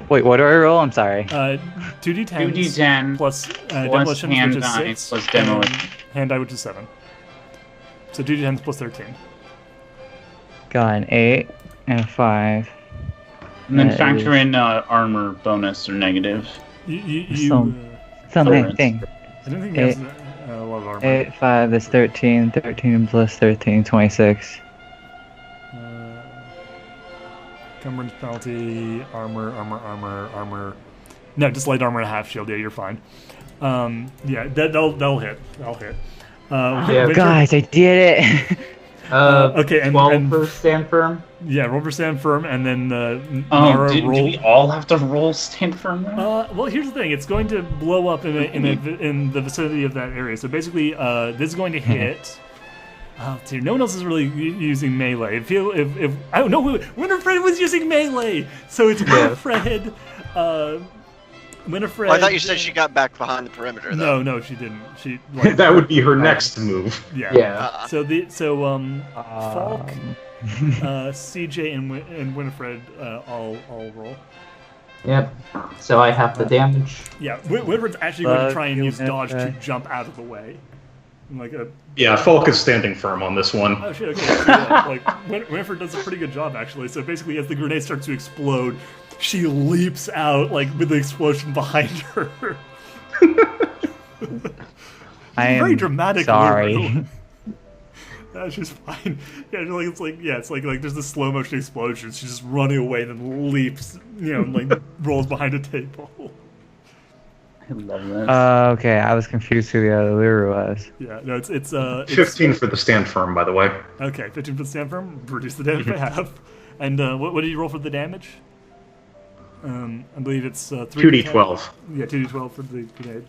Wait, what do I roll? I'm sorry. 2d10s 2d10 plus plus demolition, hand which is eye 6, plus demolition. and hand eye, which is 7. So 2d10s plus 13. Got an 8 and a 5. And then That factor is- in armor bonus or negative. You So- It's on my Tolerance. thing. I don't think he has a lot of armor. 8, 5 is 13. 13 plus 13, 26. Encumbrance penalty, armor. No, just light armor and half shield. Yeah, you're fine. Yeah, that'll hit. That'll hit. Yeah. Winter- Guys, I did it! okay, and 12 for stand firm. yeah, roll for stand firm, and then Oh, Nara do roll. we all have to roll stand firm now? Well, here's the thing. It's going to blow up in the vicinity of that area. So basically, this is going to hit. Dude, no one else is really using melee. If I don't know, Winifred was using melee, so it's Winifred. Winifred. Oh, I thought you said she got back behind the perimeter. Though. No, she didn't. She That would be her next move. yeah. Yeah. Falk, CJ, and Winifred all roll. Yep. So I have the damage. Yeah, Winifred's actually going to try and use Winifred. dodge to jump out of the way. Like a Yeah, Falk is standing firm on this one. oh shit, okay. So, yeah, like Winifred does a pretty good job actually. So basically, as the grenade starts to explode, she leaps out like with the explosion behind her. I am Very dramatic. sorry. Lulu. That's just fine. Yeah, it's like there's this slow motion explosion. She's just running away, then leaps, like rolls behind a table. I love this. Okay, I was confused who the other Luru was. Yeah, no, it's 15 for the stand firm, by the way. okay. 15 for the stand firm. Reduce the damage by half. And what did you roll for the damage? I believe it's 2d12. Yeah, 2d12 for the grenade.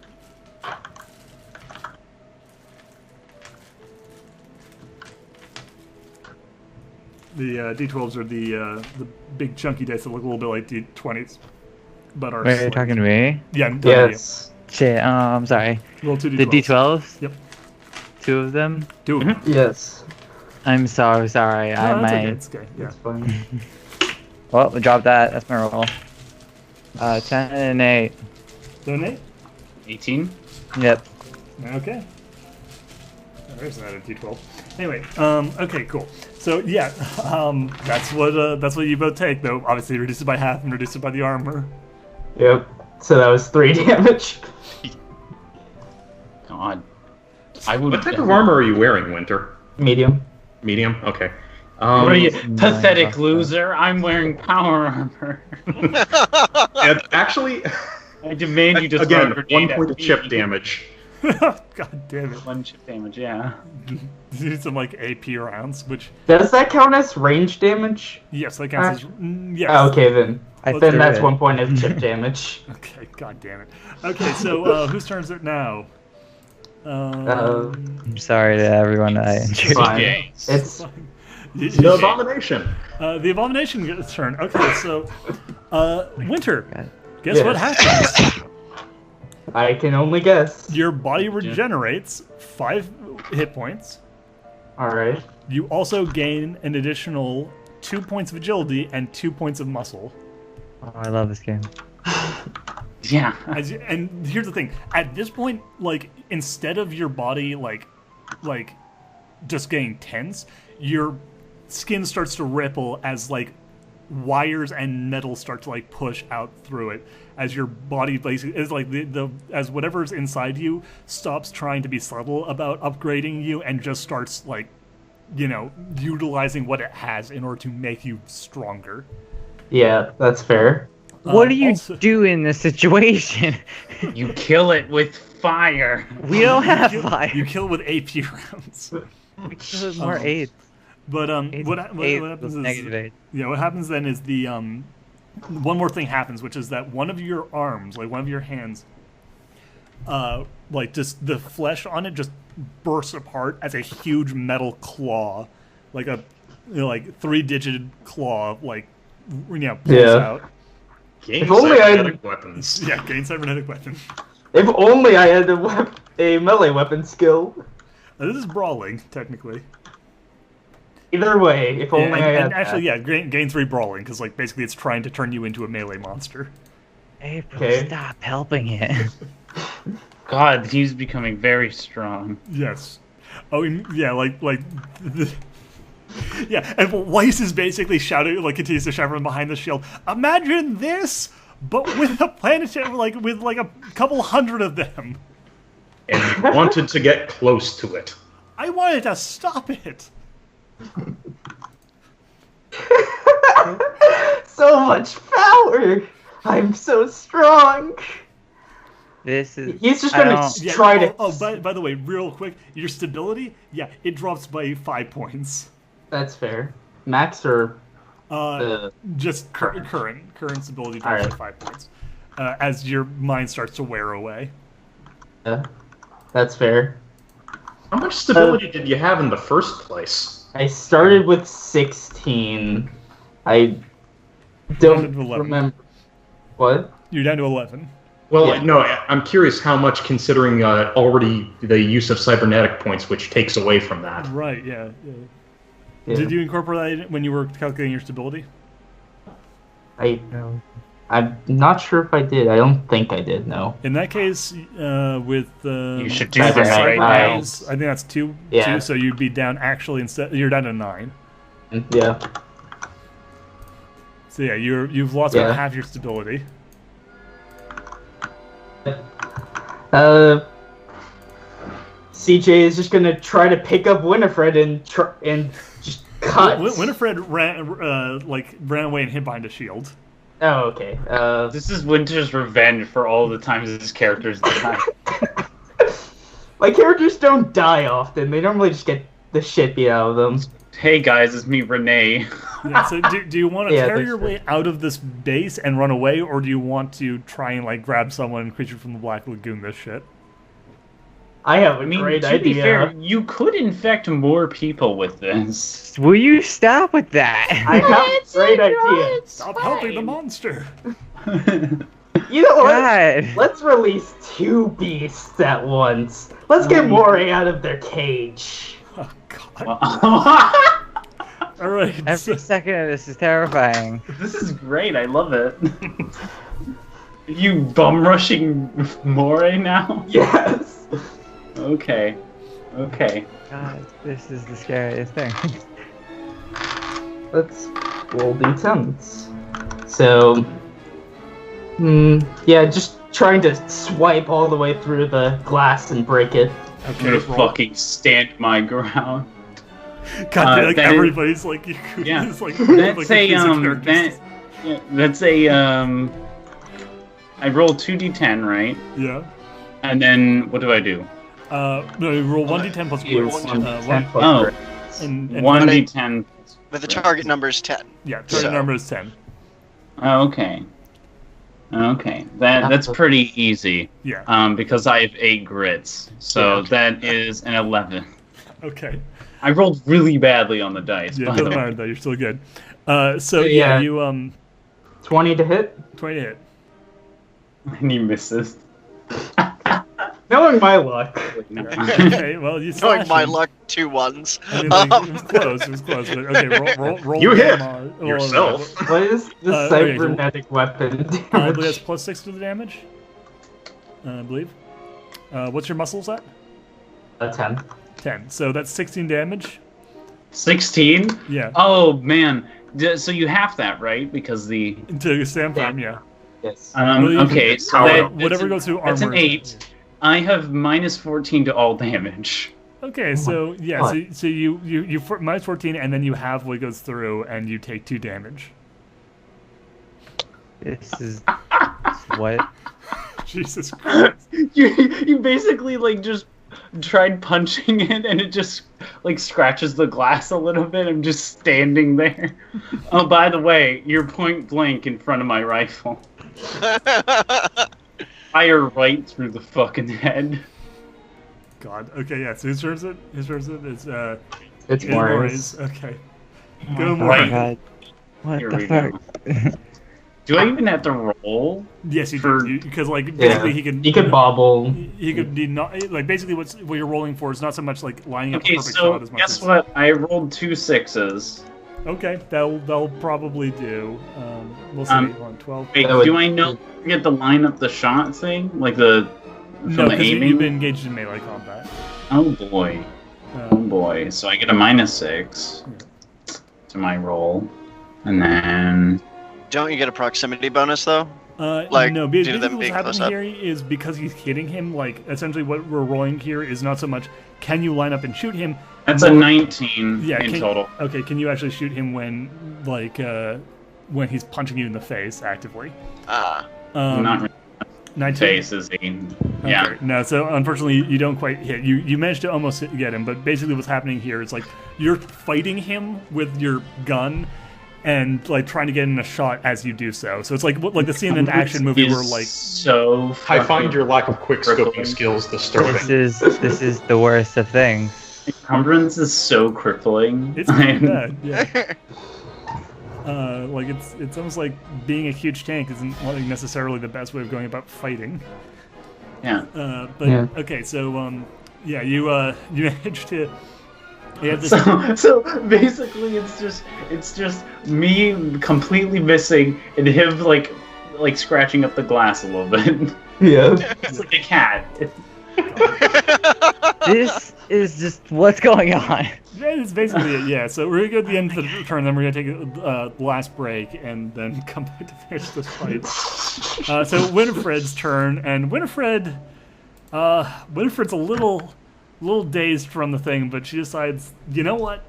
The D12s are the big chunky dice that look a little bit like D20s, but are Wait, you're slick. talking to me? Yeah, I'm talking to Yes. Shit, I'm sorry. you. Roll 2d12s. The D12s? Yep. 2 of them? Do it. Yes. I'm so sorry. No, I that's okay. might. It's okay. Yeah. That's fine. Well, we dropped that. That's my roll. 10 and 8. Donate. 18? Yep. Okay. There's not a D12. Anyway, okay, cool. So yeah, that's what you both take. Though obviously reduce it by half and reduce it by the armor. Yep. So that was 3 damage. God. I would. What type of armor are you wearing, Winter? Medium. Medium? Okay. What are you, No, pathetic fuck loser? I'm wearing power armor. And actually, I demand you just again, throw a 1 grenade point at of chip me. damage. God damn it! 1 chip damage, yeah. You need some like AP rounds, which Does that count as range damage? yes, that counts as yes. Oh, okay then. I Then that's it. 1 point of chip damage. Okay, god damn it. Okay, so whose turn is it now? I'm sorry to everyone that I injured. Fine. Okay. It's The abomination. The abomination gets turn. Okay, so Winter, guess Yes. what happens? I can only guess. Your body regenerates 5 hit points. All right. You also gain an additional 2 points of agility and 2 points of muscle. Oh, I love this game. Yeah. And here's the thing: at this point, like instead of your body like just getting tense, your skin starts to ripple as like wires and metal start to like push out through it as your body basically is like as whatever's inside you stops trying to be subtle about upgrading you and just starts like, you know, utilizing what it has in order to make you stronger. Yeah, that's fair. What do you Also- do in this situation? You kill it with fire. We don't have You fire. kill with AP rounds. We kill with more AIDS. But AIDS, what AIDS happens plus is negative AIDS. yeah, what happens then is the one more thing happens, which is that one of your arms, like one of your hands, like just the flesh on it just bursts apart as a huge metal claw, like a like 3-digit claw, like pulls Yeah. out. Game If only I- cybernetic weapons. Yeah, gain cybernetic weapon. If only I had a melee weapon skill. This is brawling technically. Either way, if only I had and actually, that. yeah, gain 3 brawling because like basically it's trying to turn you into a melee monster. April, Okay. stop helping it. God, he's becoming very strong. Yes. Oh, yeah, like yeah, and Weiss is basically shouting, like, continues to shout from behind the shield. Imagine this, but with a planetary, like, with like a couple hundred of them. And you wanted to get close to it. I wanted to stop it. So much power! I'm so strong! This is. He's just I gonna don't- Yeah, try to. by the way, real quick, your stability, yeah, it drops by 5 points. That's fair. Max or. Just current stability drops Alright. by 5 points. As your mind starts to wear away. That's fair. How much stability did you have in the first place? I started with 16. I don't 11. remember. What? You're down to 11. Well, Yeah. no, I'm curious how much, considering already the use of cybernetic points, which takes away from that. Right, yeah. Yeah. Did you incorporate that when you were calculating your stability? I'm not sure if I did. I don't think I did, no. In that case, with You should do Cyber that right now. I think that's two. Yeah. 2, so you'd be down actually instead. You're down to 9. Yeah. So yeah, you've lost Yeah. about half your stability. CJ is just gonna try to pick up Winifred and just cut. Winifred ran away and hid behind a shield. Oh, okay. This is Winter's revenge for all the times his characters die. My characters don't die often. They normally just get the shit beat out of them. Hey guys, it's me, Renee. Yeah, so do you want to Yeah, tear that's your true. way out of this base and run away, or do you want to try and like grab someone, creature from the Black Lagoon, this shit? I have a I mean, great to be idea. fair, you could infect more people with this. Will you stop with that? I have a great idea. Stop helping the monster. You know what? God. Let's release 2 beasts at once. Let's get Moray out of their cage. Oh god. All right. Every second of this is terrifying. This is great. I love it. You bum rushing Moray now? Yes. Okay. Okay. God, this is the scariest thing. Let's roll d10s. So, yeah, just trying to swipe all the way through the glass and break it. I'm gonna fucking stand my ground. God, like that is- everybody's like, Yeah. it's like, That's like that's a I rolled 2d10, right? Yeah. And then what do I do? No, you roll 1d10 plus You grades. roll 10 plus Oh. grades. And 1d10. But the target number is 10. Yeah, target So- number is 10. Oh, okay. Okay. That's pretty easy. Yeah. Because I have 8 grits. So Yeah. that is an 11. Okay. I rolled really badly on the dice. Yeah, by it the doesn't way. matter though. You're still good. So yeah, Yeah. you 20 to hit. 20 to hit. And he misses. Knowing my luck. Okay, well you Knowing slash my him. luck, 2 ones. I mean, like, it was close. It was close. But okay, roll. You hit damage. yourself. What is the okay, cybernetic weapon I believe that's damage? plus 6 to the damage. I believe. What's your muscles at? 10. 10. So that's 16 damage. 16? Yeah. Oh man. So you have that, right? Because the To stand firm, yeah. Yes. Well, you okay, can- so whatever goes through that's armor. an 8. I have minus 14 to all damage. Okay, so yeah, God. so you minus 14, and then you have what goes through, and you take 2 damage. This is what? Jesus Christ. You basically like just tried punching it, and it just like scratches the glass a little bit. I'm just standing there. Oh, by the way, you're point blank in front of my rifle. Fire right through the fucking head. God. Okay, yeah. So whose turn is it? His turn is it? It's Moray's. Moray's. Okay. Go Oh Moray. my god. What Here the we fuck? go. Do I even have to roll? Yes, you For- do. Because like basically Yeah. he could bobble. he could be not like basically what you're rolling for is not so much like lining up a Okay, perfect so shot as much guess as what? I rolled 2 6s. okay, that'll probably do. We'll see. Hold on, 12. Wait, That would- do I know get to line up the shot thing? Like the from No, the because aiming? you've been engaged in melee combat. Oh boy. Oh boy. So I get a minus 6 to my roll. And then Don't you get a proximity bonus though? No, due to basically them what's being close happening up? here is because he's hitting him, like, essentially what we're rolling here is not so much can you line up and shoot him. that's a more- 19 in total. Okay, can you actually shoot him when, like, when he's punching you in the face actively? Ah. Not really 19? face is a yeah. Okay. No, so unfortunately you don't quite hit. You managed to almost get him, but basically what's happening here is like you're fighting him with your gun and like trying to get in a shot as you do so. So it's like the scene in an action movie where like so I find your lack of quick scoping crippling. skills disturbing. This is the worst of things. Encumbrance is so crippling. it's pretty bad. Yeah. Like it's almost like being a huge tank isn't like necessarily the best way of going about fighting. Yeah. But Yeah. okay, so yeah, you managed to. Yeah, this, So basically it's just me completely missing and him like scratching up the glass a little bit. Yeah. It's like a cat. This is just what's going on. that is basically it. Yeah. So we're gonna go to the end of the turn, then we're gonna take a last break, and then come back to finish this fight. So Winifred's turn, and Winifred's a little dazed from the thing, but she decides, you know what?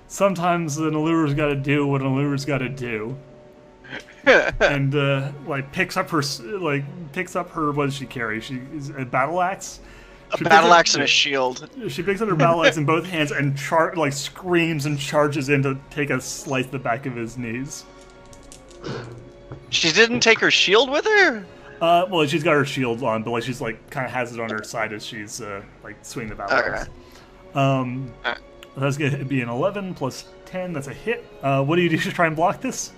Sometimes an allurer's got to do what an allurer's got to do, and picks up her what does she carry? She is a battle axe. A battle axe and a shield. She picks up her battle axe in both hands and screams and charges in to take a slice to the back of his knees. She didn't take her shield with her? Well, she's got her shield on, but she's kind of has it on her side as she's swinging the battle axe. That's gonna be an 11 plus 10. That's a hit. What do you do to try and block this?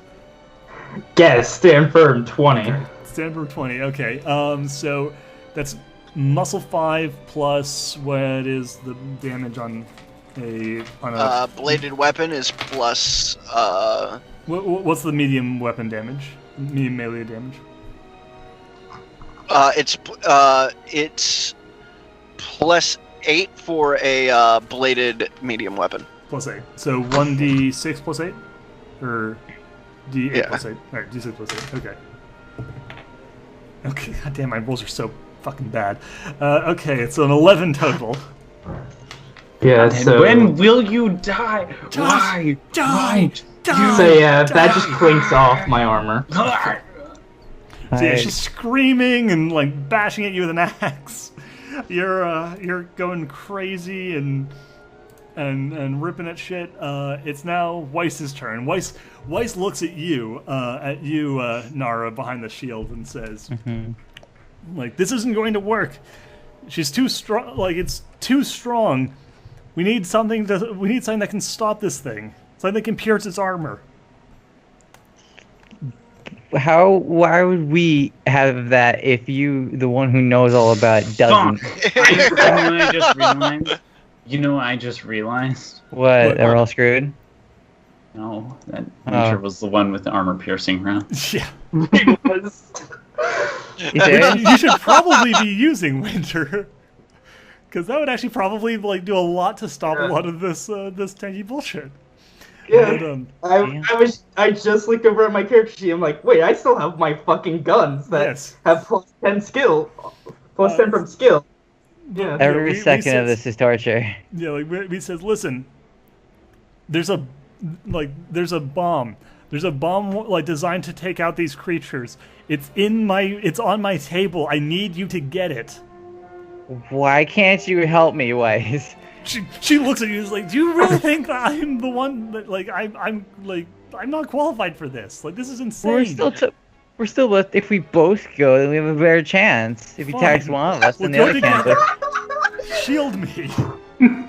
Guess, stand firm, 20. Stand for 20. Okay. So that's muscle 5 plus what is the damage on a Bladed weapon is plus, what's the medium weapon damage? Medium melee damage. It's plus 8 for a bladed medium weapon. Plus 8. So 1d6 plus 8? Or d8 Yeah. plus 8? Alright, d6 plus 8. Okay. Okay, goddamn, my rolls are so fucking bad. Okay, it's an 11 total. Yeah, so... When will you die? Why? Die! So yeah, that just clinks off my armor. So yeah, she's screaming and bashing at you with an axe. You're going crazy and ripping at shit. It's now Weiss's turn. Weiss looks at you, Nara, behind the shield, and says, "This isn't going to work. She's too strong. It's too strong. We need something that can stop this thing. Something that can pierce its armor." Why would we have that if you, the one who knows all about it, doesn't? You know what I just realized? What? They're all screwed? No, that Winter was the one with the armor piercing round. Yeah. You serious? You should probably be using Winter. Because that would actually probably like do a lot to stop a lot of this this tanky bullshit. Yeah. But, I just looked over at my character sheet. I'm like, wait, I still have my fucking guns that have plus 10 skill, plus 10 from skill. Yeah. Every second of this is torture. Yeah, like we says, listen, there's a bomb. There's a bomb like designed to take out these creatures. It's on my table. I need you to get it. Why can't you help me, Weiss? She looks at you and is like, do you really think I'm the one that like I'm not qualified for this? Like, this is insane. We're still if we both go, then we have a better chance. If he attacks one of us, then the other can't. Shield me.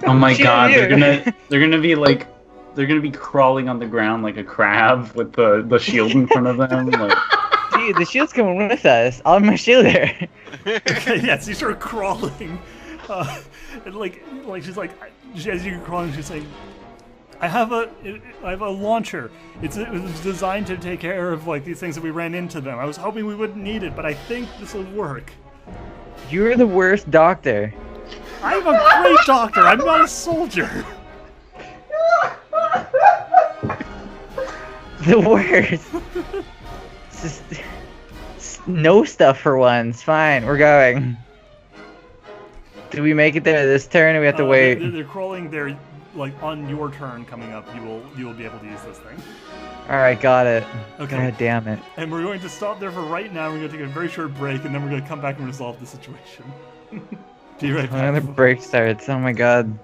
Oh my Shield god, you. they're gonna be crawling on the ground like a crab with the shield in front of them. Like... Dude, the shield's coming with us. I'll have my shield there. Okay, yeah, so you start crawling. And like she's like, as you're crawling, she's saying, I have a launcher. It was designed to take care of like these things that we ran into them. I was hoping we wouldn't need it, but I think this will work. You're the worst doctor. I'm a great doctor. I'm not a soldier. The worst. Just no stuff for once. Fine, we're going. Do we make it there this turn, or we have to wait? They're crawling. They're like on your turn coming up. You will be able to use this thing. All right, got it. Okay. God damn it. And we're going to stop there for right now. We're going to take a very short break, and then we're going to come back and resolve the situation. Be right back. Another break starts. Oh my god.